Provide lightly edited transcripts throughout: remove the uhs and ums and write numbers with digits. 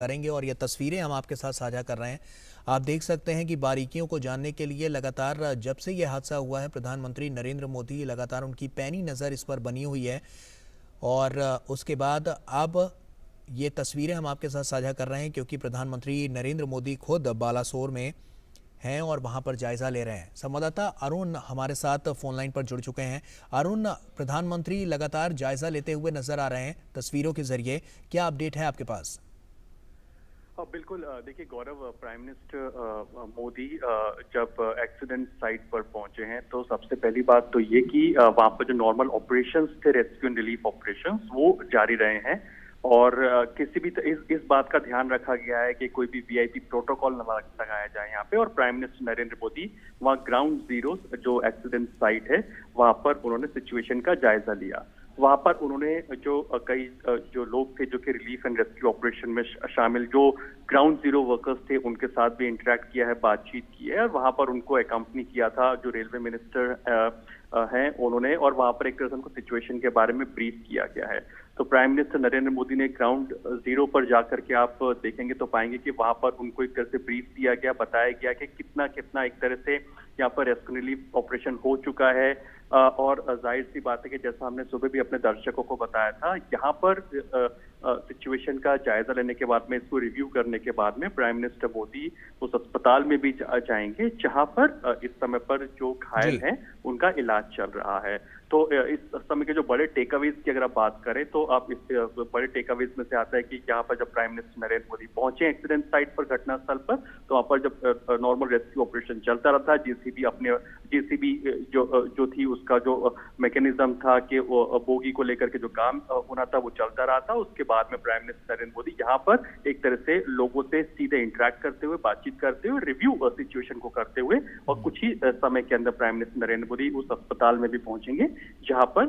करेंगे और ये तस्वीरें हम आपके साथ साझा कर रहे हैं। आप देख सकते हैं कि बारीकियों को जानने के लिए लगातार जब से ये हादसा हुआ है, प्रधानमंत्री नरेंद्र मोदी लगातार उनकी पैनी नज़र इस पर बनी हुई है। और उसके बाद अब ये तस्वीरें हम आपके साथ साझा कर रहे हैं क्योंकि प्रधानमंत्री नरेंद्र मोदी खुद बालासोर में हैं और वहां पर जायजा ले रहे हैं। संवाददाता अरुण हमारे साथ फोन लाइन पर जुड़ चुके हैं। अरुण, प्रधानमंत्री लगातार जायजा लेते हुए नजर आ रहे हैं तस्वीरों के जरिए, क्या अपडेट है आपके पास? बिल्कुल। देखिए गौरव, प्राइम मिनिस्टर मोदी जब एक्सीडेंट साइट पर पहुंचे हैं तो सबसे पहली बात तो ये कि वहां पर जो नॉर्मल ऑपरेशंस थे, रेस्क्यू एंड रिलीफ ऑपरेशंस, वो जारी रहे हैं। और किसी भी इस बात का ध्यान रखा गया है कि कोई भी वीआईपी प्रोटोकॉल न लगाया जाए यहाँ पे। और प्राइम मिनिस्टर नरेंद्र मोदी वहाँ ग्राउंड जीरो जो एक्सीडेंट साइट है वहां पर उन्होंने सिचुएशन का जायजा लिया। वहां पर उन्होंने जो कई जो लोग थे जो कि रिलीफ एंड रेस्क्यू ऑपरेशन में शामिल जो ग्राउंड जीरो वर्कर्स थे उनके साथ भी इंटरेक्ट किया है, बातचीत की है। और वहां पर उनको एकम्पनी किया था जो रेलवे मिनिस्टर हैं उन्होंने, और वहां पर एक तरह से उनको सिचुएशन के बारे में ब्रीफ किया गया है। तो प्राइम मिनिस्टर नरेंद्र मोदी ने ग्राउंड जीरो पर जाकर के आप देखेंगे तो पाएंगे कि वहां पर उनको एक तरह से ब्रीफ दिया गया, बताया गया कि कितना कितना एक तरह से यहाँ पर रेस्क्यू रिलीफ ऑपरेशन हो चुका है। और जाहिर सी बात है कि जैसा हमने सुबह भी अपने दर्शकों को बताया था, यहाँ पर सिचुएशन का जायजा लेने के बाद में, इसको रिव्यू करने के बाद में प्राइम मिनिस्टर मोदी उस अस्पताल में भी जाएंगे जहां पर इस समय पर जो घायल हैं उनका इलाज चल रहा है। तो इस समय के जो बड़े टेकअवेज की अगर आप बात करें तो आप इस बड़े टेकअवेज में से आता है कि यहाँ पर जब प्राइम मिनिस्टर नरेंद्र मोदी पहुंचे एक्सीडेंट साइट पर, घटनास्थल पर, तो वहां पर जब नॉर्मल रेस्क्यू ऑपरेशन चलता रहा था, जेसीबी जो थी उसका जो मैकेनिज्म था कि वो बोगी को लेकर के जो काम होना था वो चलता रहा था। उसके बाद में प्राइम मिनिस्टर नरेंद्र मोदी यहाँ पर एक तरह से लोगों से सीधे इंटरेक्ट करते हुए, बातचीत करते हुए, रिव्यू सिचुएशन को करते हुए, और कुछ ही समय के अंदर प्राइम मिनिस्टर नरेंद्र मोदी उस अस्पताल में भी पहुंचेंगे जहां पर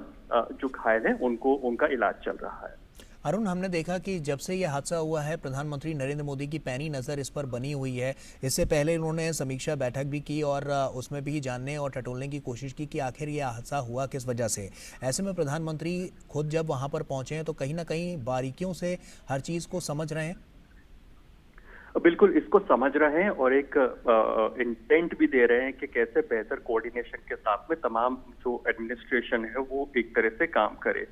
जो घायल है उनका इलाज चल रहा है। अरुण, हमने देखा कि जब से यह हादसा हुआ है प्रधानमंत्री नरेंद्र मोदी की पैनी नज़र इस पर बनी हुई है। इससे पहले उन्होंने समीक्षा बैठक भी की और उसमें भी जानने और टटोलने की कोशिश की कि आखिर यह हादसा हुआ किस वजह से। ऐसे में प्रधानमंत्री खुद जब वहां पर पहुंचे हैं तो कहीं ना कहीं बारीकियों से हर चीज़ को समझ रहे हैं। बिल्कुल, इसको समझ रहे हैं और एक इंटेंट भी दे रहे हैं कि कैसे बेहतर कोऑर्डिनेशन के साथ में तमाम जो एडमिनिस्ट्रेशन है वो एक तरह से काम करे।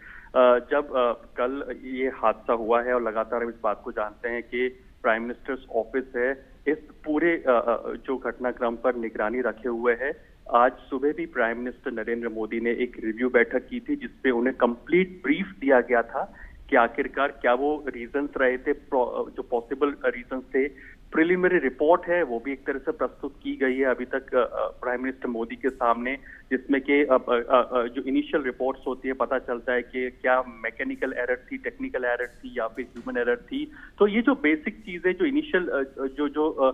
जब कल ये हादसा हुआ है और लगातार हम इस बात को जानते हैं कि प्राइम मिनिस्टर्स ऑफिस है इस पूरे जो घटनाक्रम पर निगरानी रखे हुए है। आज सुबह भी प्राइम मिनिस्टर नरेंद्र मोदी ने एक रिव्यू बैठक की थी जिसपे उन्हें कंप्लीट ब्रीफ दिया गया था कि आखिरकार क्या वो रीजंस रहे थे, जो पॉसिबल रीजंस थे। प्रिलिमिनरी रिपोर्ट है वो भी एक तरह से प्रस्तुत की गई है अभी तक प्राइम मिनिस्टर मोदी के सामने, जिसमें कि जो इनिशियल रिपोर्ट्स होती है पता चलता है कि क्या मैकेनिकल एरर थी, टेक्निकल एरर थी या फिर ह्यूमन एरर थी। तो ये जो बेसिक चीजें, जो इनिशियल जो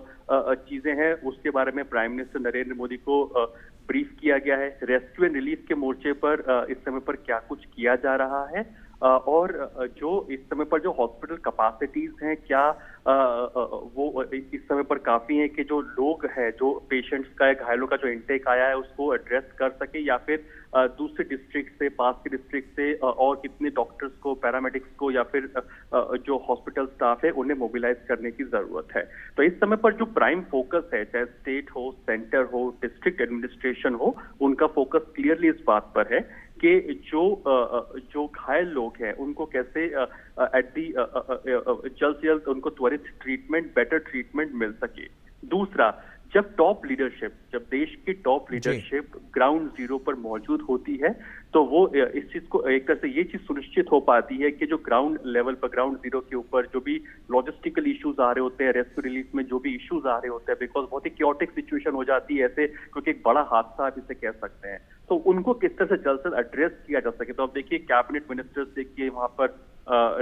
चीजें हैं उसके बारे में प्राइम मिनिस्टर नरेंद्र मोदी को ब्रीफ किया गया है। रेस्क्यू एंड रिलीफ के मोर्चे पर इस समय पर क्या कुछ किया जा रहा है और जो इस समय पर जो हॉस्पिटल कैपेसिटीज हैं क्या वो इस समय पर काफी है कि जो लोग हैं, जो पेशेंट्स का है, घायलों का जो इंटेक आया है उसको एड्रेस कर सके, या फिर दूसरे डिस्ट्रिक्ट से, पास के डिस्ट्रिक्ट से और कितने डॉक्टर्स को, पैरामेडिक्स को या फिर जो हॉस्पिटल स्टाफ है उन्हें मोबिलाइज करने की जरूरत है। तो इस समय पर जो प्राइम फोकस है, चाहे स्टेट हो, सेंटर हो, डिस्ट्रिक्ट एडमिनिस्ट्रेशन हो, उनका फोकस क्लियरली इस बात पर है कि जो घायल लोग हैं उनको कैसे जल्द से जल्द उनको त्वरित ट्रीटमेंट, बेटर ट्रीटमेंट मिल सके। दूसरा, जब टॉप लीडरशिप, जब देश की टॉप लीडरशिप ग्राउंड जीरो पर मौजूद होती है तो वो इस चीज को एक तरह से ये चीज सुनिश्चित हो पाती है कि जो ग्राउंड लेवल पर, ग्राउंड जीरो के ऊपर जो भी लॉजिस्टिकल इश्यूज आ रहे होते हैं, रेस्क्यू रिलीफ में जो भी इश्यूज आ रहे होते हैं, बिकॉज बहुत ही क्योटिक सिचुएशन हो जाती है ऐसे, क्योंकि एक बड़ा हादसा आप इसे कह सकते हैं, तो उनको किस तरह से जल्द से एड्रेस किया जा सके। तो अब देखिए कैबिनेट मिनिस्टर्स देखिए वहां पर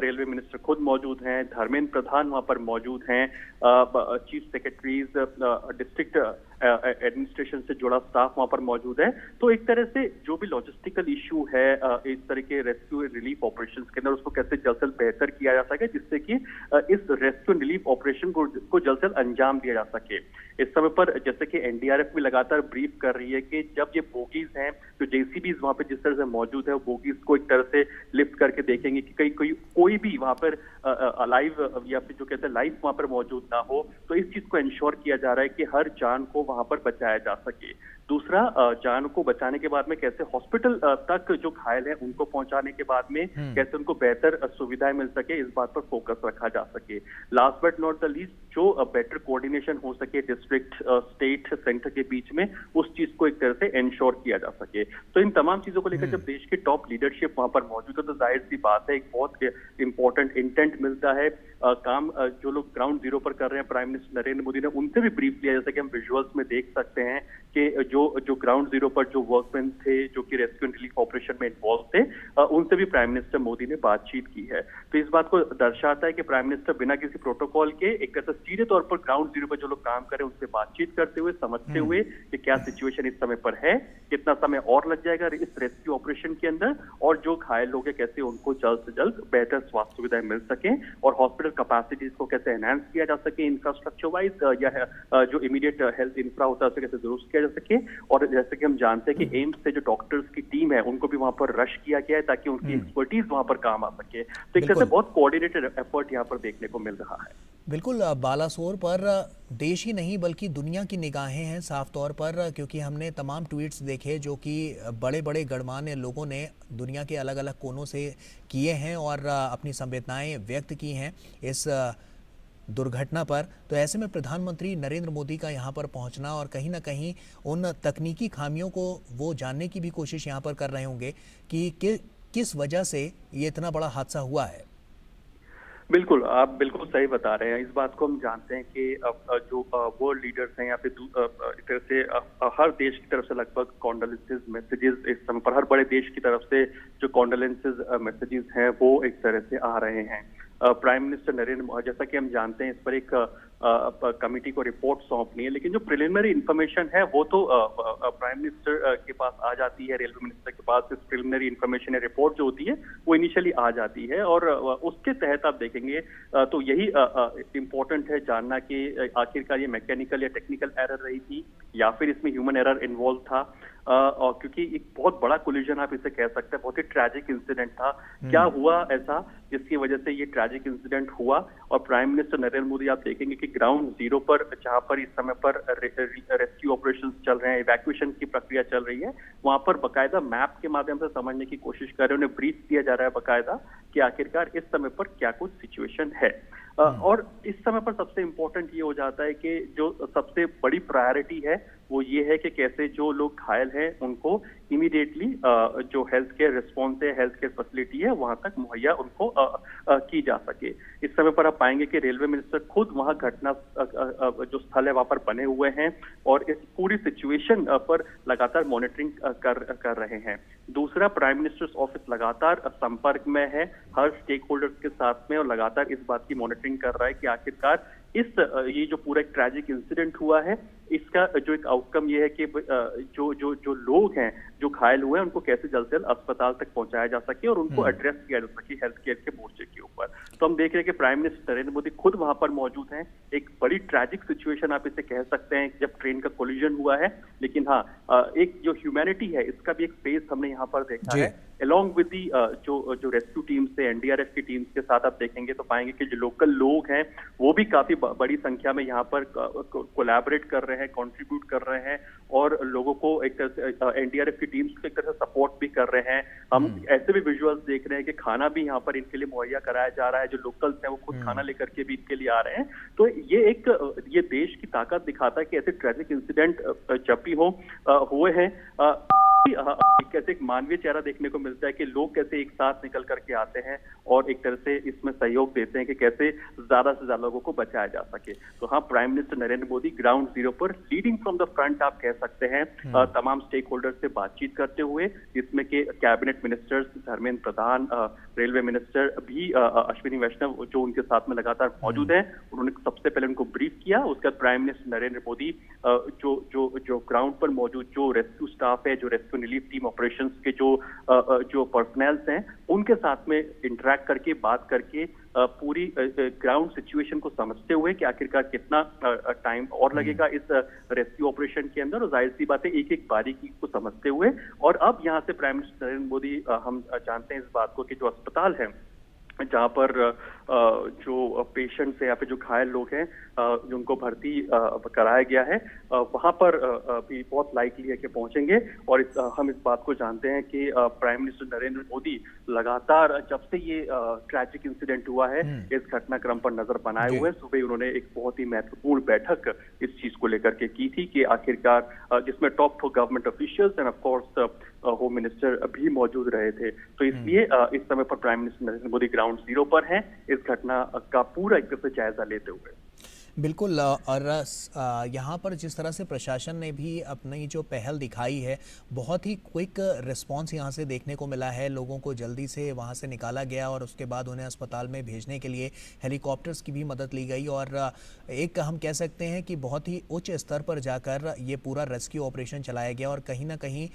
रेलवे मिनिस्टर खुद मौजूद हैं, धर्मेंद्र प्रधान वहां पर मौजूद हैं, चीफ सेक्रेटरीज, डिस्ट्रिक्ट एडमिनिस्ट्रेशन से जुड़ा स्टाफ वहां पर मौजूद है। तो एक तरह से जो भी लॉजिस्टिकल इशू है इस तरह के रेस्क्यू रिलीफ ऑपरेशंस के अंदर, उसको कैसे जल्द से जल्द बेहतर किया जा सके जिससे कि इस रेस्क्यू रिलीफ ऑपरेशन को जल्द से जल्द अंजाम दिया जा सके। इस समय पर जैसे कि एनडीआरएफ भी लगातार ब्रीफ कर रही है कि जब ये बोगीज हैं, जो जेसीबीज वहां पर जिस तरह से मौजूद है, वो बोगीज को एक तरह से लिफ्ट करके देखेंगे कि कोई भी वहां पर अलाइव या फिर जो कहते हैं लाइफ वहां पर मौजूद ना हो, तो इस चीज को इंश्योर किया जा रहा है कि हर जान को वहां पर बचाया जा सके। दूसरा, जान को बचाने के बाद में कैसे हॉस्पिटल तक जो घायल है उनको पहुंचाने के बाद में कैसे उनको बेहतर सुविधाएं मिल सके, इस बात पर फोकस रखा जा सके। Last but not the least, जो बेटर कोऑर्डिनेशन हो सके डिस्ट्रिक्ट, स्टेट, सेंटर के बीच में, उस चीज को एक तरह से इंश्योर किया जा सके। तो इन तमाम चीजों को लेकर जब देश की टॉप लीडरशिप वहां पर मौजूद है तो जाहिर सी बात है एक बहुत इंपॉर्टेंट इंटेंट मिलता है। काम जो लोग ग्राउंड जीरो पर कर रहे हैं प्राइम मिनिस्टर नरेंद्र मोदी ने उनसे भी ब्रीफ लिया, जैसे कि हम विजुअल्स में देख सकते हैं कि जो ग्राउंड जीरो पर जो वर्कमैन थे जो कि रेस्क्यू एंड रिलीफ ऑपरेशन में इन्वॉल्व थे, उनसे भी प्राइम मिनिस्टर मोदी ने बातचीत की है। तो इस बात को दर्शाता है कि प्राइम मिनिस्टर बिना किसी प्रोटोकॉल के एक तरह से सीधे तौर पर ग्राउंड जीरो पर जो लोग काम कर रहे हैं उनसे बातचीत करते हुए, समझते हुए कि क्या सिचुएशन इस समय पर है, कितना समय और लग जाएगा इस रेस्क्यू ऑपरेशन के अंदर, और जो घायल लोग हैं कैसे उनको जल्द से जल्द बेहतर स्वास्थ्य सुविधाएं मिल सके और हॉस्पिटल कैपेसिटीज को कैसे एनहांस किया जा सके इंफ्रास्ट्रक्चर वाइज, या जो इमीडिएट हेल्थ इंफ्रा होता है उसे कैसे दुरुस्त किया जा सके। और जैसे कि हम जानते हैं कि एम्स से जो डॉक्टर्स की टीम है उनको भी वहां पर रश किया गया है ताकि उनकी एक्सपर्टीज वहां पर काम आ सके। तो एक तरह से बहुत कोऑर्डिनेटेड एफर्ट यहाँ पर देखने को मिल रहा है। बिल्कुल, बालासोर पर देश ही नहीं बल्कि दुनिया की निगाहें हैं साफ तौर पर, क्योंकि हमने तमाम ट्वीट्स देखे जो कि बड़े बड़े गणमान्य लोगों ने दुनिया के अलग अलग कोनों से किए हैं और अपनी संवेदनाएं व्यक्त की हैं इस दुर्घटना पर। तो ऐसे में प्रधानमंत्री नरेंद्र मोदी का यहाँ पर पहुँचना और कहीं ना कहीं उन तकनीकी खामियों को वो जानने की भी कोशिश यहाँ पर कर रहे होंगे कि किस वजह से ये इतना बड़ा हादसा हुआ है। बिल्कुल, आप बिल्कुल सही बता रहे हैं। इस बात को हम जानते हैं कि जो वर्ल्ड लीडर्स हैं या फिर एक तरह से हर देश की तरफ से लगभग कॉन्डोलेंसेज मैसेजेस इस समय पर, हर बड़े देश की तरफ से जो कॉन्डोलेंसेज मैसेजेस हैं वो एक तरह से आ रहे हैं। प्राइम मिनिस्टर नरेंद्र, जैसा कि हम जानते हैं इस पर एक कमेटी को रिपोर्ट सौंपनी है, लेकिन जो प्रिलिमिनरी इंफॉर्मेशन है वो तो प्राइम मिनिस्टर के पास आ जाती है, रेलवे मिनिस्टर के पास इस प्रिलिमिनरी इंफॉर्मेशन या रिपोर्ट जो होती है वो इनिशियली आ जाती है और उसके तहत आप देखेंगे तो यही इम्पोर्टेंट है जानना कि आखिरकार ये मैकेनिकल या टेक्निकल एरर रही थी या फिर इसमें ह्यूमन एरर इन्वॉल्व था। और क्योंकि एक बहुत बड़ा कोलिजन आप इसे कह सकते हैं, बहुत ही ट्रैजिक इंसिडेंट था। क्या हुआ ऐसा जिसकी वजह से ये ट्रैजिक इंसिडेंट हुआ? और प्राइम मिनिस्टर नरेंद्र मोदी आप देखेंगे कि ग्राउंड जीरो पर जहां पर इस समय पर रेस्क्यू ऑपरेशंस चल रहे हैं, इवैक्यूएशन की प्रक्रिया चल रही है, वहां पर बकायदा मैप के माध्यम से समझने की कोशिश कर रहे हैं, उन्हें ब्रीफ दिया जा रहा है बकायदा कि आखिरकार इस समय पर क्या कुछ सिचुएशन है। और इस समय पर सबसे इंपॉर्टेंट ये हो जाता है कि जो सबसे बड़ी प्रायोरिटी है वो ये है कि कैसे जो लोग घायल हैं उनको इमीडिएटली जो हेल्थ केयर रिस्पॉन्स है, हेल्थ केयर फैसिलिटी है, वहां तक मुहैया उनको की जा सके। इस समय पर आप पाएंगे कि रेलवे मिनिस्टर खुद वहां घटना जो स्थल है वहां पर बने हुए हैं और इस पूरी सिचुएशन पर लगातार मॉनिटरिंग कर रहे हैं। दूसरा, प्राइम मिनिस्टर्स ऑफिस लगातार संपर्क में है हर स्टेक होल्डर्स के साथ में और लगातार इस बात की मॉनिटरिंग कर रहा है कि आखिरकार ये जो पूरा एक ट्रैजिक इंसिडेंट हुआ है इसका जो एक आउटकम ये है कि जो लोग हैं जो घायल हुए हैं उनको कैसे जल्द से जल्द अस्पताल तक पहुंचाया जा सके और उनको एड्रेस किया जा सके हेल्थ केयर के मोर्चे के ऊपर। तो हम देख रहे हैं कि प्राइम मिनिस्टर नरेंद्र मोदी खुद वहां पर मौजूद हैं। एक बड़ी ट्रैजिक सिचुएशन आप इसे कह सकते हैं जब ट्रेन का कोलिजन हुआ है, लेकिन हाँ एक जो ह्यूमैनिटी है इसका भी एक फेस हमने यहाँ पर देखा है। अलॉन्ग विद दी जो रेस्क्यू टीम से एनडीआरएफ की टीम्स के साथ आप देखेंगे तो पाएंगे कि जो लोकल लोग हैं वो भी काफी बड़ी संख्या में यहाँ पर कोलैबोरेट कर रहे हैं, कंट्रीब्यूट कर रहे हैं और लोगों को एक तरह से एनडीआरएफ की टीम्स को एक तरह से सपोर्ट भी कर रहे हैं। हम ऐसे भी विजुअल्स देख रहे हैं कि खाना भी यहाँ पर इनके लिए मुहैया कराया जा रहा है, जो लोकल्स हैं वो खुद खाना लेकर के भी इनके लिए आ रहे हैं। तो ये देश की ताकत दिखाता है कि ऐसे ट्रैजिक इंसिडेंट जब भी हुए हैं कैसे एक मानवीय चेहरा देखने को मिलता है कि लोग कैसे एक साथ निकल करके आते हैं और एक तरह से इसमें सहयोग देते हैं कि कैसे ज्यादा से ज्यादा लोगों को बचाया जा सके। तो हाँ, prime minister Narendra Modi ground zero पर लीडिंग फ्रॉम द फ्रंट आप कह सकते हैं, तमाम स्टेक होल्डर से बातचीत करते हुए, जिसमें के cabinet ministers Dharmendra Pradhan, railway minister भी अश्विनी वैष्णव जो उनके साथ में लगातार मौजूद हैं, उन्होंने सबसे पहले उनको ब्रीफ किया। उसके बाद प्राइम मिनिस्टर नरेंद्र मोदी जो ग्राउंड पर मौजूद जो रेस्क्यू स्टाफ है, जो रेस्क्यू रिलीफ टीम ऑपरेशंस के जो पर्सनल्स हैं उनके साथ में इंटरेक्ट करके बात करके पूरी ग्राउंड सिचुएशन को समझते हुए कि आखिरकार कितना टाइम और लगेगा इस रेस्क्यू ऑपरेशन के अंदर, और जाहिर सी बात है एक एक बारीकी को समझते हुए। और अब यहाँ से प्राइम मिनिस्टर नरेंद्र मोदी हम जानते हैं इस बात को कि जो अस्पताल है जहाँ पर जो पेशेंट्स है या फिर जो घायल लोग हैं जिनको भर्ती कराया गया है वहाँ पर भी बहुत लाइकली है कि पहुंचेंगे। और हम इस बात को जानते हैं कि प्राइम मिनिस्टर नरेंद्र मोदी लगातार जब से ये ट्रैजिक इंसिडेंट हुआ है इस घटनाक्रम पर नजर बनाए हुए। सुबह उन्होंने एक बहुत ही महत्वपूर्ण बैठक इस चीज को लेकर के की थी कि आखिरकार जिसमें top government officials end of course home minister भी मौजूद रहे थे। तो इसलिए इस समय पर prime minister Narendra Modi ground zero पर हैं इस घटना का पूरा एक तरह से जायजा लेते हुए। बिल्कुल। और यहाँ पर जिस तरह से प्रशासन ने भी अपनी जो पहल दिखाई है, बहुत ही क्विक रिस्पांस यहाँ से देखने को मिला है। लोगों को जल्दी से वहाँ से निकाला गया और उसके बाद उन्हें अस्पताल में भेजने के लिए हेलीकॉप्टर्स की भी मदद ली गई। और एक हम कह सकते हैं कि बहुत ही उच्च स्तर पर जाकर ये पूरा रेस्क्यू ऑपरेशन चलाया गया। और कहीं ना कहीं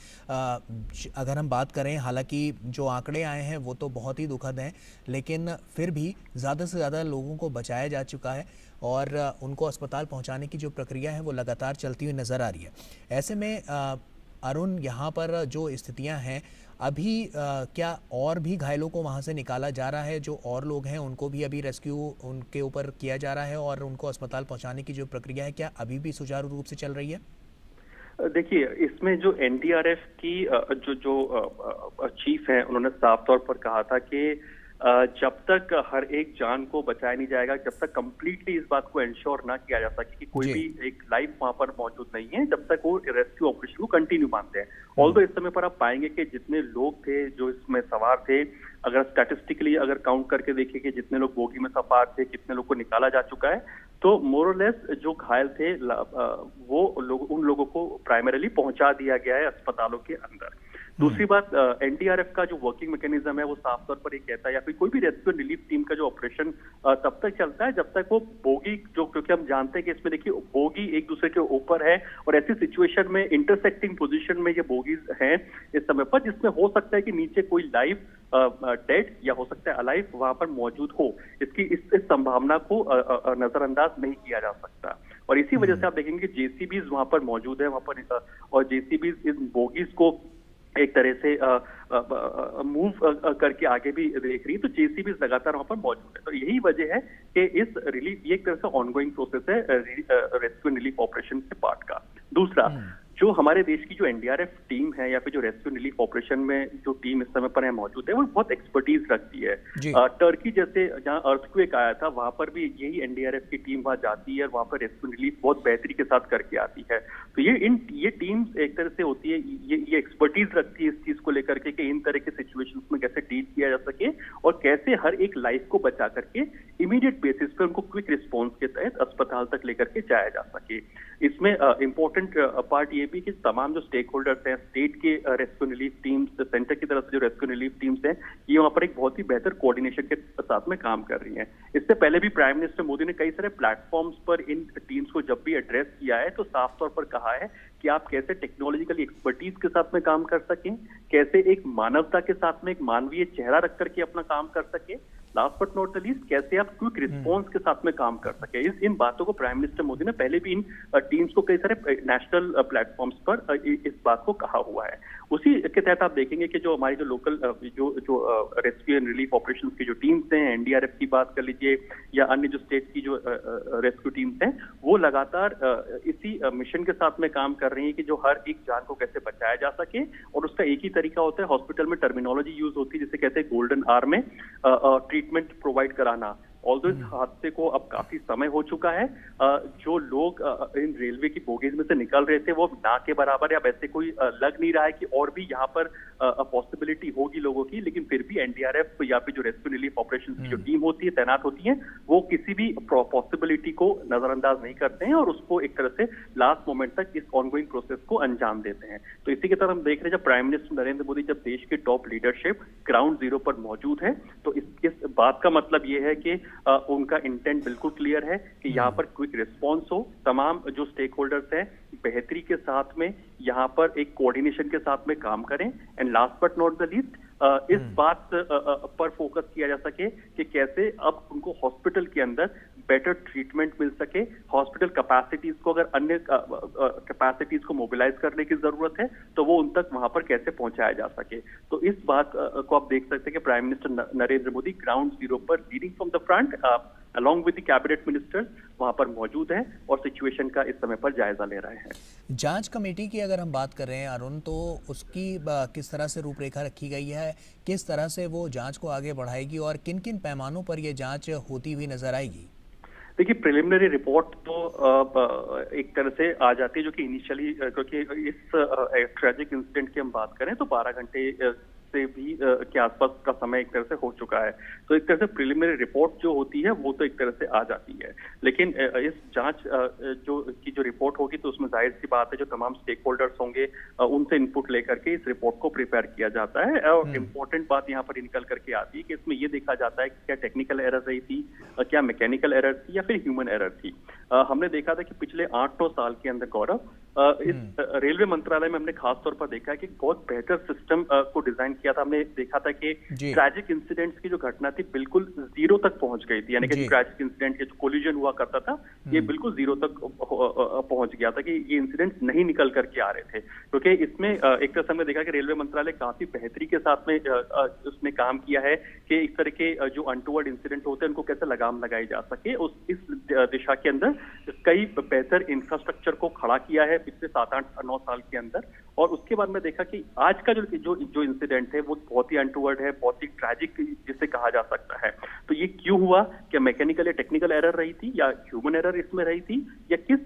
अगर हम बात करें, हालांकि जो आंकड़े आए हैं वो तो बहुत ही दुखद हैं, लेकिन फिर भी ज़्यादा से ज़्यादा लोगों को बचाया जा चुका है और उनको अस्पताल पहुंचाने की जो प्रक्रिया है वो लगातार चलती हुई नज़र आ रही है। ऐसे में अरुण, यहाँ पर जो स्थितियां हैं अभी, क्या और भी घायलों को वहां से निकाला जा रहा है? जो और लोग हैं उनको भी अभी रेस्क्यू उनके ऊपर किया जा रहा है और उनको अस्पताल पहुंचाने की जो प्रक्रिया है क्या अभी भी सुचारू रूप से चल रही है? देखिए, इसमें जो एनडीआरएफ की जो चीफ है उन्होंने साफ तौर पर कहा था कि जब तक हर एक जान को बचाया नहीं जाएगा, जब तक कंप्लीटली इस बात को इंश्योर ना किया जा सके कि कोई भी एक लाइफ वहां पर मौजूद नहीं है, जब तक वो रेस्क्यू ऑपरेशन को कंटिन्यू मानते हैं। ऑल्दो इस समय पर आप पाएंगे कि जितने लोग थे जो इसमें सवार थे, अगर स्टैटिस्टिकली अगर काउंट करके देखिए कि जितने लोग बोगी में सवार थे, कितने लोग को निकाला जा चुका है, तो मोर और लेस जो घायल थे वो लोग, उन लोगों को प्राइमरीली पहुंचा दिया गया है अस्पतालों के अंदर। दूसरी बात, एनडीआरएफ का जो वर्किंग मैकेनिज्म है वो साफ तौर पर ये कहता है, या फिर कोई भी रेस्क्यू रिलीफ टीम का जो ऑपरेशन तब तक चलता है जब तक वो बोगी जो, क्योंकि हम जानते हैं कि इसमें देखिए बोगी एक दूसरे के ऊपर है और ऐसी सिचुएशन में इंटरसेक्टिंग पोजीशन में ये बोगीज हैं इस समय पर, जिसमें हो सकता है कि नीचे कोई लाइव डेड या हो सकता है अलाइव वहां पर मौजूद हो। इसकी इस संभावना को नजरअंदाज नहीं किया जा सकता। और इसी वजह से आप देखेंगे जेसीबीज वहां पर मौजूद है, वहां पर और जेसीबीज इन बोगीज को एक तरह से मूव करके आगे भी देख रही है। तो जेसीबी लगातार वहां पर मौजूद है। तो यही वजह है कि इस रिलीफ, ये एक तरह से ऑनगोइंग प्रोसेस है रेस्क्यू एंड रिलीफ ऑपरेशन के पार्ट का। दूसरा, जो हमारे देश की जो एनडीआरएफ टीम है या फिर जो रेस्क्यू रिलीफ ऑपरेशन में जो टीम इस समय पर है मौजूद है, वो बहुत एक्सपर्टीज रखती है। टर्की जैसे जहां अर्थक्वेक आया था वहां पर भी यही एनडीआरएफ की टीम वहां जाती है और वहां पर रेस्क्यू रिलीफ बहुत बेहतरी के साथ करके आती है। तो ये टीम्स एक तरह से होती है, ये एक्सपर्टीज रखती है इस चीज को लेकर के कि इन तरह के सिचुएशंस में कैसे डील किया जा सके और कैसे हर एक लाइफ को बचा करके इमीडिएट बेसिस पे उनको क्विक रिस्पॉन्स के तहत अस्पताल तक लेकर के जाया जा सके। इसमें इंपॉर्टेंट पार्ट ये भी कि तमाम जो स्टेक होल्डर्स हैं, स्टेट के रेस्क्यू रिलीफ टीम्स, सेंटर की तरफ से जो रेस्क्यू रिलीफ टीम्स हैं, ये वहां पर एक बहुत ही बेहतर कोऑर्डिनेशन के साथ में काम कर रही हैं। इससे पहले भी प्राइम मिनिस्टर मोदी ने कई सारे प्लेटफॉर्म्स पर इन टीम्स को जब भी एड्रेस किया है तो साफ तौर पर कहा है कि आप कैसे टेक्नोलॉजिकल एक्सपर्टीज के साथ में काम कर सकें, कैसे एक मानवता के साथ में एक मानवीय चेहरा रख करके अपना काम कर सके, last but not the least कैसे आप क्विक रिस्पॉन्स के साथ में काम कर सके। इन बातों को प्राइम मिनिस्टर मोदी ने पहले भी इन टीम्स को कई सारे नेशनल प्लेटफॉर्म्स पर इस बात को कहा हुआ है। उसी के तहत आप देखेंगे कि जो हमारी जो लोकल जो रेस्क्यू एंड रिलीफ ऑपरेशंस की जो टीम्स हैं, एनडीआरएफ की बात कर लीजिए या अन्य जो स्टेट की जो रेस्क्यू टीम्स हैं, वो लगातार इसी मिशन के साथ में काम कर रही है कि जो हर एक जान को कैसे बचाया जा सके। और उसका एक ही तरीका होता है, हॉस्पिटल में टर्मिनोलॉजी यूज होती है जिसे कहते हैं गोल्डन आवर में ट्रीटमेंट प्रोवाइड कराना। ऑल्दो इस हादसे को अब काफी समय हो चुका है, जो लोग इन रेलवे की बोगीज में से निकल रहे थे वो ना के बराबर या वैसे कोई लग नहीं रहा है कि और भी यहाँ पर पॉसिबिलिटी होगी लोगों की, लेकिन फिर भी एनडीआरएफ या फिर जो रेस्क्यू रिलीफ ऑपरेशन की जो टीम होती है, तैनात होती है, वो किसी भी पॉसिबिलिटी को नजरअंदाज नहीं करते हैं और उसको एक तरह से लास्ट मोमेंट तक इस ऑनगोइंग प्रोसेस को अंजाम देते हैं। तो इसी की तरह हम देख रहे हैं जब प्राइम मिनिस्टर नरेंद्र मोदी जब देश के टॉप लीडरशिप ग्राउंड जीरो पर मौजूद है, तो इस बात का मतलब ये है कि उनका इंटेंट बिल्कुल क्लियर है कि यहाँ पर क्विक रिस्पॉन्स हो, तमाम जो स्टेक होल्डर्स हैं बेहतरी के साथ में यहाँ पर एक कोऑर्डिनेशन के साथ में काम करें and last but not the least इस बात पर फोकस किया जा सके कि कैसे अब उनको हॉस्पिटल के अंदर बेटर ट्रीटमेंट मिल सके, हॉस्पिटल कैपेसिटीज को, अगर अन्य कैपेसिटीज को मोबिलाइज करने की जरूरत है तो वो उन तक वहां पर कैसे पहुंचाया जा सके। तो इस बात को आप देख सकते हैं कि prime minister Narendra Modi ground zero पर leading from the front along with the cabinet ministers वहां पर मौजूद हैं और सिचुएशन का इस समय पर जायजा ले रहे हैं। जांच कमेटी की अगर हम बात कर रहे हैं अरुण, तो उसकी किस तरह से रूपरेखा रखी गई है, किस तरह से वो जांच को आगे बढ़ाएगी और किन किन पैमानों पर ये जांच होती हुई नजर आएगी? देखिए, प्रिलिमिनरी रिपोर्ट तो एक तरह से आ जाती है, जो कि इनिशियली, क्योंकि इस ट्रेजिक इंसिडेंट की हम बात करें तो 12 घंटे से भी के आसपास का समय एक तरह से हो चुका है। तो एक तरह से प्रिलिमिनरी रिपोर्ट जो होती है वो तो एक तरह से आ जाती है, लेकिन इस जांच जो रिपोर्ट होगी तो उसमें जाहिर सी बात है जो तमाम स्टेक होल्डर्स होंगे उनसे इनपुट लेकर के इस रिपोर्ट को प्रिपेयर किया जाता है। और इम्पोर्टेंट बात यहाँ पर निकल करके आती है कि इसमें ये देखा जाता है कि क्या टेक्निकल एरर रही थी, क्या मैकेनिकल एरर थी या फिर ह्यूमन एरर थी। हमने देखा था कि पिछले 8-9 साल के अंदर गौरव इस रेलवे मंत्रालय में हमने खास तौर पर देखा है कि बहुत बेहतर सिस्टम को डिजाइन किया था। हमने देखा था कि ट्रैजिक इंसिडेंट्स की जो घटना थी बिल्कुल जीरो तक पहुंच गई थी, यानी कि ट्रैजिक इंसिडेंट के जो कोलिजन हुआ करता था ये बिल्कुल जीरो तक पहुंच गया था, कि ये इंसिडेंट्स नहीं निकल करके आ रहे थे। क्योंकि इसमें एक तरह से हमने देखा कि रेलवे मंत्रालय काफी बेहतरी के साथ में उसने काम किया है कि इस तरह के जो अनटूवर्ड इंसिडेंट होते हैं उनको कैसे लगाम लगाई जा सके। इस दिशा के अंदर कई बेहतर इंफ्रास्ट्रक्चर को खड़ा किया है पिछले 7-8-9 साल के अंदर। और उसके बाद में देखा कि आज का जो इंसिडेंट है वो बहुत ही अनटूवर्ड है, बहुत ही ट्रैजिक जिसे कहा जा सकता है। तो ये क्यों हुआ? क्या मैकेनिकल या टेक्निकल एरर रही थी या ह्यूमन एरर इसमें रही थी, या किस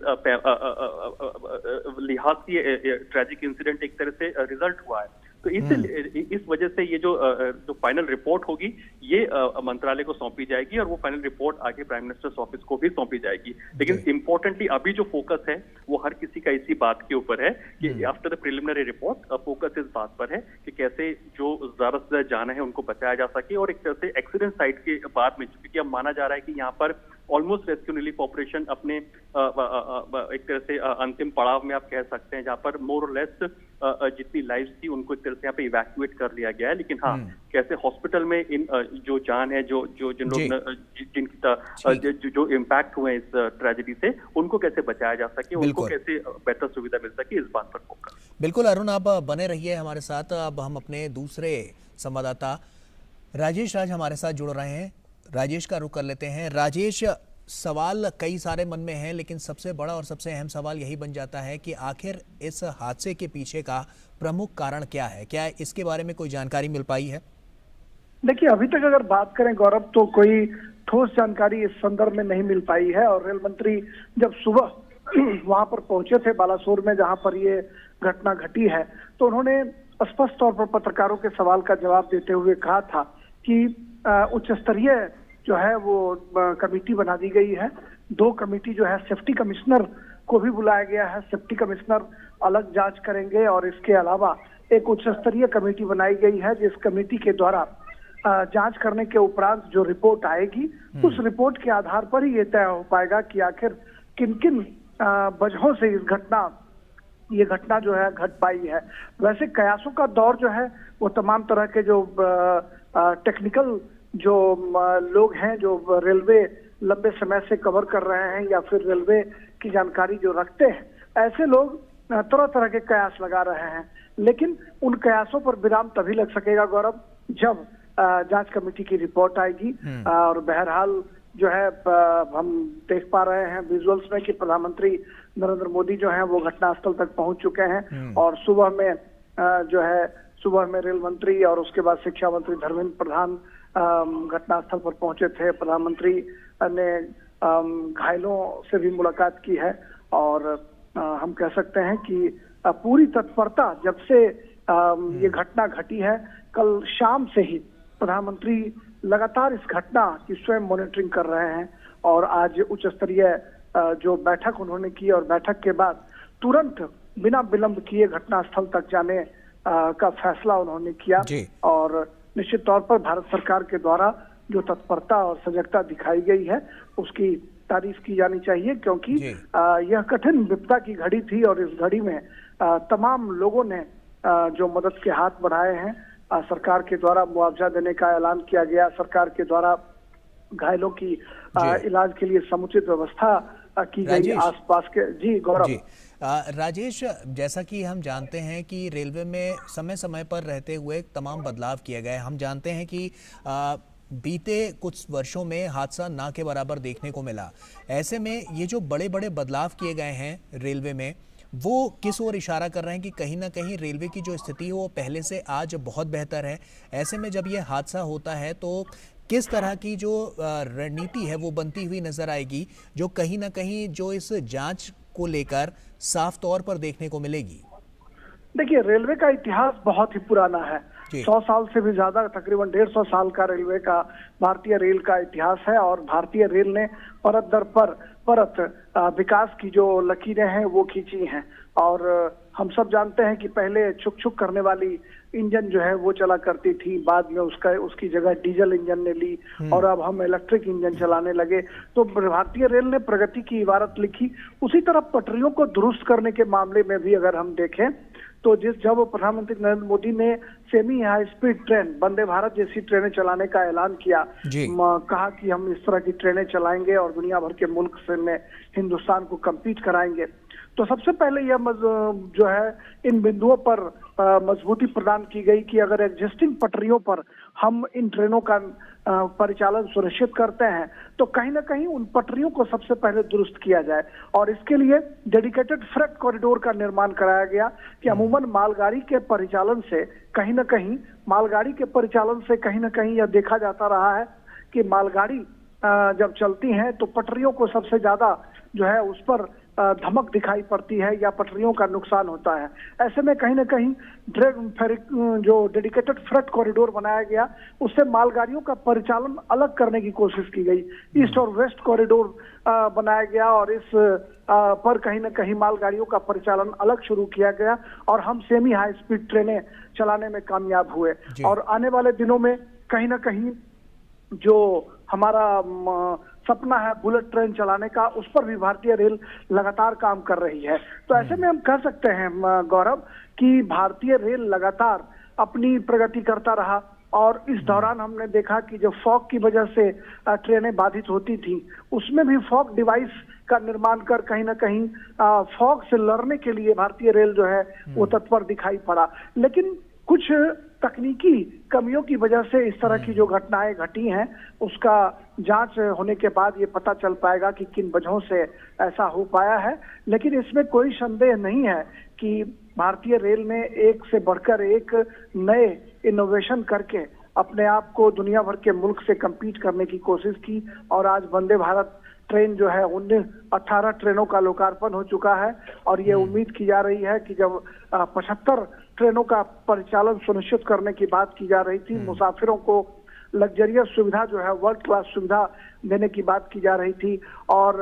लिहाज से ट्रैजिक इंसिडेंट एक तरह से रिजल्ट हुआ है? तो इस वजह से ये जो फाइनल रिपोर्ट होगी ये मंत्रालय को सौंपी जाएगी और वो फाइनल रिपोर्ट आगे प्राइम मिनिस्टर्स ऑफिस को भी सौंपी जाएगी। लेकिन इंपॉर्टेंटली अभी जो फोकस है वो हर किसी का इसी बात के ऊपर है कि after the preliminary report focus इस बात पर है कि कैसे जो ज्यादा से ज्यादा जान है उनको बचाया जा सके। और एक तरह से एक्सीडेंट साइट के बाद में, क्योंकि अब माना जा रहा है कि यहाँ पर ऑलमोस्ट रेस्क्यू रिलीफ ऑपरेशन अपने एक तरह से अंतिम पड़ाव में आप कह सकते हैं, जहां पर मोर और लेस जितनी लाइव्स थी उनको एक तरह से यहाँ पे इवैक्यूएट कर लिया गया है। लेकिन हाँ, कैसे हॉस्पिटल में इन जो जान है, जिन लोग जो इम्पैक्ट हुए इस ट्रेजेडी से, उनको कैसे बचाया जा सके, उनको कैसे बेहतर सुविधा मिल सके, इस बात पर फोकस। बिल्कुल अरुण, आप बने रहिए हमारे साथ। अब हम अपने दूसरे संवाददाता राजेश राज हमारे साथ जुड़ रहे हैं। राजेश का रुख कर लेते हैं। राजेश, सवाल कई सारे मन में हैं, लेकिन सबसे बड़ा और सबसे अहम सवाल यही बन जाता है कि आखिर इस हादसे के पीछे का प्रमुख कारण क्या है? क्या इसके बारे में कोई जानकारी मिल पाई है? देखिए, अभी तक अगर बात करें गौरव तो कोई ठोस जानकारी इस संदर्भ में नहीं मिल पाई है। और रेल मंत्री जब सुबह वहां पर पहुंचे थे बालासोर में जहां पर ये घटना घटी है, तो उन्होंने स्पष्ट तौर पर पत्रकारों के सवाल का जवाब देते हुए कहा था कि उच्च स्तरीय जो है वो कमेटी बना दी गई है। 2 कमेटी जो है, सेफ्टी कमिश्नर को भी बुलाया गया है, सेफ्टी कमिश्नर अलग जांच करेंगे और इसके अलावा एक उच्च स्तरीय कमेटी बनाई गई है जिस कमेटी के द्वारा जांच करने के उपरांत जो रिपोर्ट आएगी उस रिपोर्ट के आधार पर ही ये तय हो पाएगा कि आखिर किन किन वजहों से ये घटना जो है घट पाई है। वैसे कयासों का दौर जो है वो तमाम तरह के जो टेक्निकल जो लोग हैं, जो रेलवे लंबे समय से कवर कर रहे हैं या फिर रेलवे की जानकारी जो रखते हैं, ऐसे लोग तरह तरह के कयास लगा रहे हैं। लेकिन उन कयासों पर विराम तभी लग सकेगा गौरव जब जांच कमेटी की रिपोर्ट आएगी। और बहरहाल जो है हम देख पा रहे हैं विजुअल्स में कि प्रधानमंत्री नरेंद्र मोदी जो है वो घटनास्थल तक पहुंच चुके हैं। और सुबह में रेल मंत्री और उसके बाद शिक्षा मंत्री धर्मेंद्र प्रधान घटनास्थल पर पहुंचे थे। प्रधानमंत्री ने घायलों से भी मुलाकात की है और हम कह सकते हैं कि पूरी तत्परता जब से ये घटना घटी है, कल शाम से ही प्रधानमंत्री लगातार इस घटना की स्वयं मॉनिटरिंग कर रहे हैं। और आज उच्च स्तरीय जो बैठक उन्होंने की और बैठक के बाद तुरंत बिना विलंब किए घटनास्थल तक जाने का फैसला उन्होंने किया। और निश्चित तौर पर भारत सरकार के द्वारा जो तत्परता और सजगता दिखाई गई है उसकी तारीफ की जानी चाहिए, क्योंकि यह कठिन विपदा की घड़ी थी और इस घड़ी में तमाम लोगों ने जो मदद के हाथ बढ़ाए हैं। सरकार के द्वारा मुआवजा देने का ऐलान किया गया, सरकार के द्वारा घायलों की इलाज के लिए समुचित व्यवस्था की गई राजेश आसपास के। जी गौरव। जी राजेश, जैसा कि हम जानते हैं कि रेलवे में समय समय पर रहते हुए तमाम बदलाव किए गए। हम जानते हैं कि बीते कुछ वर्षों में हादसा ना के बराबर देखने को मिला। ऐसे में ये जो बड़े बड़े बदलाव किए गए हैं रेलवे में, वो किस ओर इशारा कर रहे हैं कि कहीं ना कहीं रेलवे की जो स्थिति है वो पहले से आज बहुत बेहतर है। ऐसे में जब ये हादसा होता है तो किस तरह की जो रणनीति है वो बनती हुई नजर आएगी, जो कहीं ना कहीं जो इस जांच को लेकर साफ तौर पर देखने को मिलेगी? देखिए, रेलवे का इतिहास बहुत ही पुराना है। 100 साल से भी ज्यादा, तकरीबन 150 साल का रेलवे का, भारतीय रेल का इतिहास है। और भारतीय रेल ने परत दर परत विकास की जो लकीरें हैं वो खींची हैं। और हम सब जानते हैं कि पहले छुक छुक करने वाली इंजन जो है वो चला करती थी, बाद में उसकी जगह डीजल इंजन ने ली और अब हम इलेक्ट्रिक इंजन चलाने लगे। तो भारतीय रेल ने प्रगति की इबारत लिखी। उसी तरह पटरियों को दुरुस्त करने के मामले में भी अगर हम देखें तो जब प्रधानमंत्री नरेंद्र मोदी ने semi high speed train, Vande Bharat जैसी ट्रेनें चलाने का ऐलान किया, कहा कि हम इस तरह की ट्रेनें चलाएंगे और दुनिया भर के मुल्क से में हिंदुस्तान को कम्पीट कराएंगे, तो सबसे पहले यह जो है इन बिंदुओं पर मजबूती प्रदान की गई कि अगर एग्जिस्टिंग पटरियों पर हम इन ट्रेनों का परिचालन सुनिश्चित करते हैं तो कहीं ना कहीं उन पटरियों को सबसे पहले दुरुस्त किया जाए। और इसके लिए डेडिकेटेड फ्रेट कॉरिडोर का निर्माण कराया गया कि अमूमन मालगाड़ी के परिचालन से कहीं ना कहीं यह देखा जाता रहा है कि मालगाड़ी जब चलती हैं तो पटरियों को सबसे ज्यादा जो है उस पर धमक दिखाई पड़ती है या पटरियों का नुकसान होता है। ऐसे में कहीं ना कहीं जो डेडिकेटेड फ्रेट कॉरिडोर बनाया गया उससे मालगाड़ियों का परिचालन अलग करने की कोशिश की गई। ईस्ट और वेस्ट कॉरिडोर बनाया गया और इस पर कहीं ना कहीं मालगाड़ियों का परिचालन अलग शुरू किया गया और हम सेमी हाई स्पीड ट्रेनें चलाने में कामयाब हुए। और आने वाले दिनों में कहीं ना कहीं जो हमारा सपना है बुलेट ट्रेन चलाने का, उस पर भी भारतीय रेल लगातार काम कर रही है। तो ऐसे में हम कह सकते हैं गौरव कि भारतीय रेल लगातार अपनी प्रगति करता रहा। और इस दौरान हमने देखा कि जो फॉग की वजह से ट्रेनें बाधित होती थी, उसमें भी फॉग डिवाइस का निर्माण कर कहीं ना कहीं फॉग से लड़ने के लिए भारतीय रेल जो है वो तत्पर दिखाई पड़ा। लेकिन कुछ तकनीकी कमियों की वजह से इस तरह की जो घटनाएं घटी हैं उसका जांच होने के बाद ये पता चल पाएगा कि किन वजहों से ऐसा हो पाया है। लेकिन इसमें कोई संदेह नहीं है कि भारतीय रेल ने एक से बढ़कर एक नए इनोवेशन करके अपने आप को दुनिया भर के मुल्क से कम्पीट करने की कोशिश की। और आज वंदे भारत ट्रेन जो है 18 ट्रेनों का लोकार्पण हो चुका है और ये उम्मीद की जा रही है कि जब 75 ट्रेनों का परिचालन सुनिश्चित करने की बात की जा रही थी, मुसाफिरों को लग्जरियस सुविधा जो है वर्ल्ड क्लास सुविधा देने की बात की जा रही थी और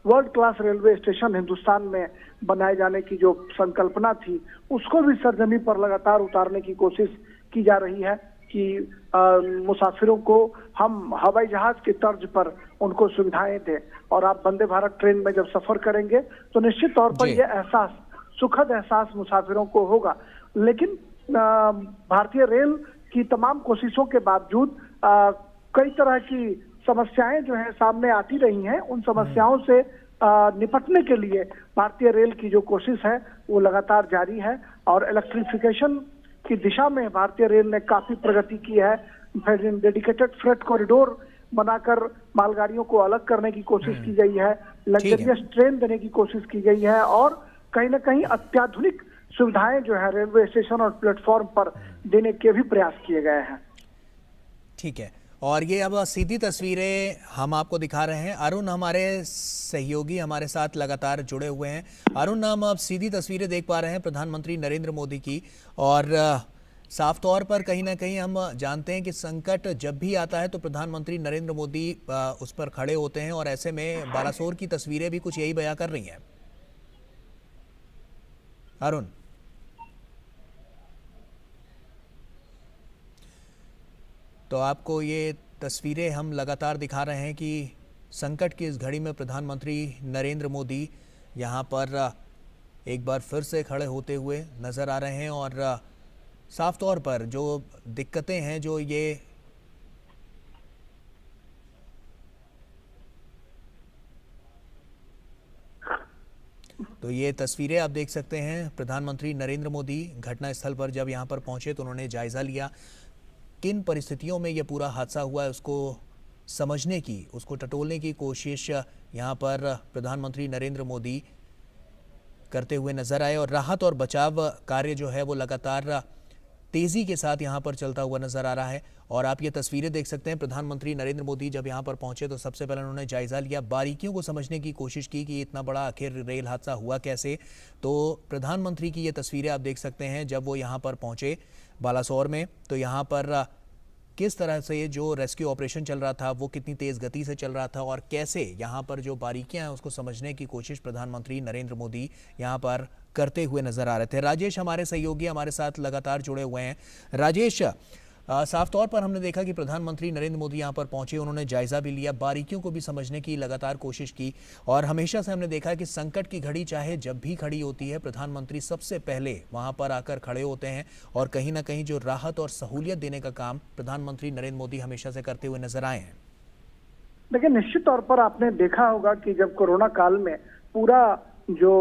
world class railway station Hindustan में बनाए जाने की जो संकल्पना थी उसको भी सरजमी पर लगातार उतारने की कोशिश की जा रही है कि मुसाफिरों को हम हवाई जहाज के तर्ज पर उनको सुविधाएं दें। और आप वंदे भारत ट्रेन में जब सफर करेंगे तो निश्चित तौर पर यह एहसास, सुखद एहसास मुसाफिरों को होगा। लेकिन भारतीय रेल की तमाम कोशिशों के बावजूद कई तरह की समस्याएं जो है सामने आती रही हैं। उन समस्याओं से निपटने के लिए भारतीय रेल की जो कोशिश है वो लगातार जारी है और इलेक्ट्रिफिकेशन की दिशा में भारतीय रेल ने काफी प्रगति की है। डेडिकेटेड फ्रेट कॉरिडोर बनाकर मालगाड़ियों को अलग करने की कोशिश की गई है, लग्जरियस ट्रेन देने की कोशिश की गई है और कहीं ना कहीं अत्याधुनिक सुविधाएं जो है रेलवे स्टेशन और प्लेटफॉर्म पर देने के भी प्रयास किए गए हैं। ठीक है, और ये अब सीधी तस्वीरें हम आपको दिखा रहे हैं। अरुण हमारे सहयोगी हमारे साथ लगातार जुड़े हुए हैं। अरुण, हम अब सीधी तस्वीरें देख पा रहे हैं प्रधानमंत्री नरेंद्र मोदी की और साफ तौर पर कहीं ना कहीं हम जानते हैं कि संकट जब भी आता है तो प्रधानमंत्री नरेंद्र मोदी उस पर खड़े होते हैं और ऐसे में बालासोर की तस्वीरें भी कुछ यही बयां कर रही हैं। अरुण, तो आपको ये तस्वीरें हम लगातार दिखा रहे हैं कि संकट की इस घड़ी में प्रधानमंत्री नरेंद्र मोदी यहाँ पर एक बार फिर से खड़े होते हुए नज़र आ रहे हैं और साफ तौर पर जो दिक्कतें हैं, जो ये तो ये तस्वीरें आप देख सकते हैं, प्रधानमंत्री नरेंद्र मोदी घटनास्थल पर जब यहाँ पर पहुंचे तो उन्होंने जायजा लिया किन परिस्थितियों में ये पूरा हादसा हुआ है उसको समझने की, उसको टटोलने की कोशिश यहाँ पर प्रधानमंत्री नरेंद्र मोदी करते हुए नजर आए और राहत और बचाव कार्य जो है वो लगातार तेजी के साथ यहाँ पर चलता हुआ नजर आ रहा है। और आप ये तस्वीरें देख सकते हैं, प्रधानमंत्री नरेंद्र मोदी जब यहाँ पर पहुंचे तो सबसे पहले उन्होंने जायजा लिया, बारीकियों को समझने की कोशिश की कि इतना बड़ा आखिर रेल हादसा हुआ कैसे। तो प्रधानमंत्री की ये तस्वीरें आप देख सकते हैं जब वो यहाँ पर पहुंचे बालासोर में, तो यहाँ पर किस तरह से जो रेस्क्यू ऑपरेशन चल रहा था वो कितनी तेज गति से चल रहा था और कैसे यहाँ पर जो बारीकियां हैं उसको समझने की कोशिश प्रधानमंत्री नरेंद्र मोदी यहाँ पर करते हुए नजर आ रहे थे। राजेश हमारे सहयोगी हमारे साथ लगातार जुड़े हुए हैं। राजेश, साफ तौर पर हमने देखा कि प्रधानमंत्री नरेंद्र मोदी यहाँ पर पहुंचे, उन्होंने जायजा भी लिया, बारीकियों को भी समझने की लगातार कोशिश की और हमेशा से हमने देखा कि संकट की घड़ी चाहे जब भी खड़ी होती है प्रधानमंत्री सबसे पहले वहां पर आकर खड़े होते हैं और कहीं ना कहीं जो राहत और सहूलियत देने का काम प्रधानमंत्री नरेंद्र मोदी हमेशा से करते हुए नजर आए हैं। देखिए, निश्चित तौर पर आपने देखा होगा कि जब कोरोना काल में पूरा जो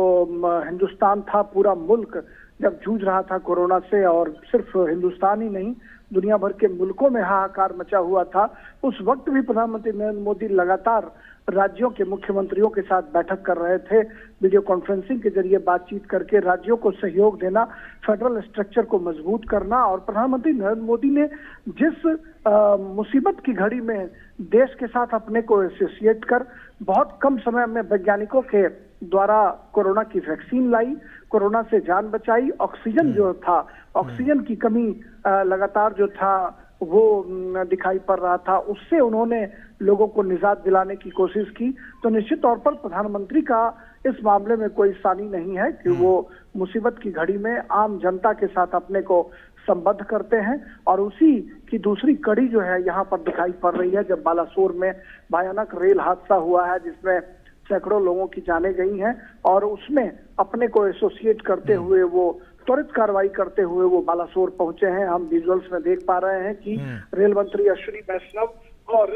हिंदुस्तान था, पूरा मुल्क जब जूझ रहा था कोरोना से, और सिर्फ हिंदुस्तान ही नहीं दुनिया भर के मुल्कों में हाहाकार मचा हुआ था, उस वक्त भी प्रधानमंत्री नरेंद्र मोदी लगातार राज्यों के मुख्यमंत्रियों के साथ बैठक कर रहे थे, वीडियो कॉन्फ्रेंसिंग के जरिए बातचीत करके राज्यों को सहयोग देना, फेडरल स्ट्रक्चर को मजबूत करना। और प्रधानमंत्री नरेंद्र मोदी ने जिस मुसीबत की घड़ी में देश के साथ अपने को एसोसिएट कर बहुत कम समय में वैज्ञानिकों के द्वारा कोरोना की वैक्सीन लाई, कोरोना से जान बचाई, ऑक्सीजन जो था, ऑक्सीजन की कमी लगातार जो था वो दिखाई पड़ रहा था, उससे उन्होंने लोगों को निजात दिलाने की कोशिश की। तो निश्चित तौर पर प्रधानमंत्री का इस मामले में कोई सानी नहीं है कि वो मुसीबत की घड़ी में आम जनता के साथ अपने को संबद्ध करते हैं। और उसी की दूसरी कड़ी जो है यहाँ पर दिखाई पड़ रही है, जब बालासोर में भयानक रेल हादसा हुआ है जिसमें सैकड़ों लोगों की जानें गई हैं और उसमें अपने को एसोसिएट करते हुए वो त्वरित कार्रवाई करते हुए वो बालासोर पहुंचे हैं। हम विजुअल्स में देख पा रहे हैं कि रेल मंत्री अश्विनी वैष्णव और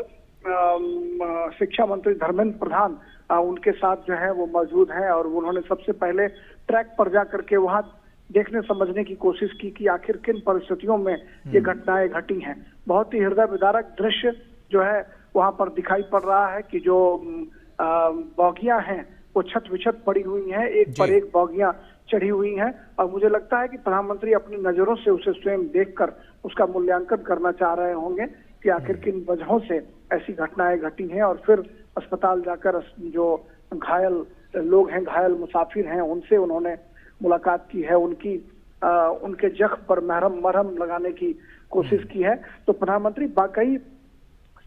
शिक्षा मंत्री धर्मेंद्र प्रधान उनके साथ जो है वो मौजूद हैं और उन्होंने सबसे पहले ट्रैक पर जा करके वहां देखने समझने की कोशिश की कि आखिर किन परिस्थितियों में ये घटनाएं घटी हैं। बहुत ही हृदय विदारक दृश्य जो है वहां पर दिखाई पड़ रहा है कि जो बॉगियां हैं वो छत विछत पड़ी हुई हैं, एक पर एक बॉगियां चढ़ी हुई हैं और मुझे लगता है कि प्रधानमंत्री अपनी नजरों से उसे स्वयं देखकर उसका मूल्यांकन करना चाह रहे होंगे कि आखिर किन वजहों से ऐसी घटनाएं घटी हैं और फिर अस्पताल जाकर जो घायल लोग हैं, घायल मुसाफिर हैं, उनसे उन्होंने मुलाकात की है, उनके जख्म पर मरहम लगाने की कोशिश की है। तो प्रधानमंत्री वाकई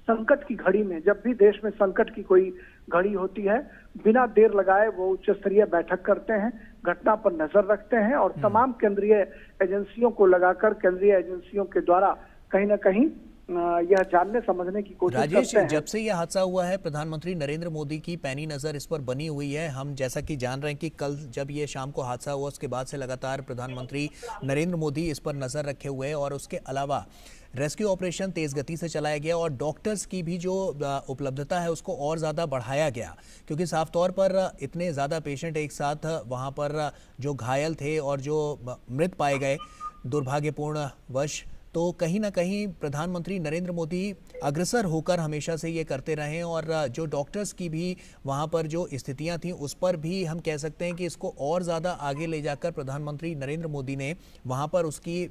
संकट की घड़ी में, जब भी देश में संकट की कोई घड़ी होती है, बिना देर लगाए वो उच्च स्तरीय बैठक करते हैं, घटना पर नजर रखते हैं और तमाम केंद्रीय एजेंसियों को लगाकर केंद्रीय एजेंसियों के द्वारा कहीं ना कहीं यह जानने समझने की कोशिश करते हैं। जब से यह हादसा हुआ है प्रधानमंत्री नरेंद्र मोदी की पैनी नजर इस पर बनी हुई है। हम जैसा कि जान रहे हैं कि कल जब ये शाम को हादसा हुआ उसके बाद से लगातार प्रधानमंत्री नरेंद्र मोदी इस पर नजर रखे हुए हैं और उसके अलावा रेस्क्यू ऑपरेशन तेज गति से चलाया गया और डॉक्टर्स की भी जो उपलब्धता है उसको और ज़्यादा बढ़ाया गया, क्योंकि साफ तौर पर इतने ज़्यादा पेशेंट एक साथ वहाँ पर जो घायल थे और जो मृत पाए गए दुर्भाग्यपूर्ण वश, तो कहीं ना कहीं प्रधानमंत्री नरेंद्र मोदी अग्रसर होकर हमेशा से ये करते रहे और जो डॉक्टर्स की भी वहाँ पर जो स्थितियाँ थीं उस पर भी हम कह सकते हैं कि इसको और ज़्यादा आगे ले जाकर प्रधानमंत्री नरेंद्र मोदी ने वहाँ पर उसकी